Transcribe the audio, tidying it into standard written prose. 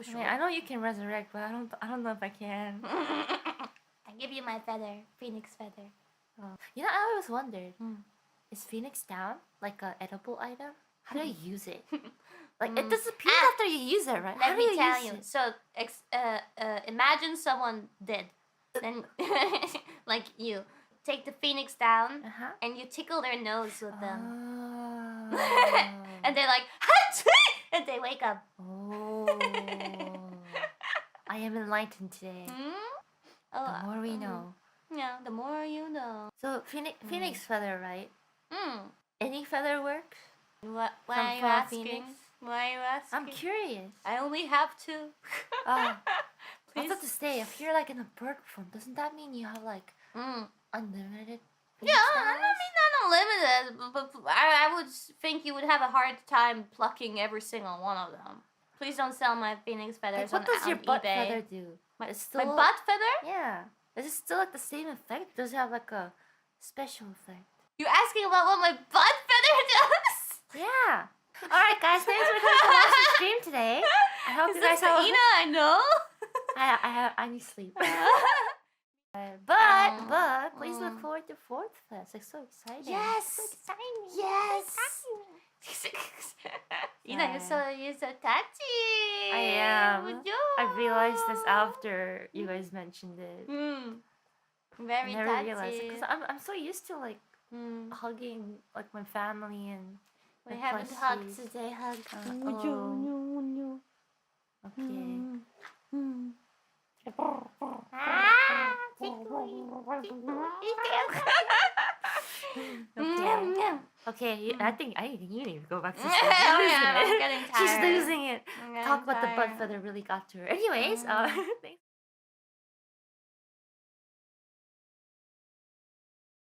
for I sure. mean, I know you can resurrect, but I don't know if I can. I give you my feather, phoenix feather. Oh. You know, I always wondered, is phoenix down like a edible item? How do you use it? Like it disappears after you use it, right? How Let do me tell use you. it? So, imagine someone dead. Then, like you, take the phoenix down and you tickle their nose with them. And they're like, Hachi! And they wake up. Oh. I am enlightened today. The more we know. Yeah, the more you know. So phoenix feather, right? Any feather works? Why From are you for asking? phoenix? Why are you asking? I'm curious. I only have two. I Please. thought to say, if you're like in a bird form, doesn't that mean you have like unlimited? Yeah, I mean not unlimited, but I would think you would have a hard time plucking every single one of them. Please don't sell my phoenix feathers Like, what does your butt eBay. feather do? My still, butt feather? Yeah. Is it still like the same effect? Does it have like a special effect? You're asking about what my butt feather does? Yeah. Alright guys, thanks for coming to watch the stream today. I hope you guys have... Ina I know? I need sleep. But please look forward to 4th Fest. It's so exciting. Yes. So exciting. Yes. Ina, you're so touchy. I am. I realized this after you guys mentioned it. Very I never touchy. realized because I'm so used to like hugging like my family and we haven't hugged today. Hug. Okay, I think you need to go back to sleep. I'm getting tired. She's losing it. I'm Talk about tired. the butt feather really got to her. Anyways,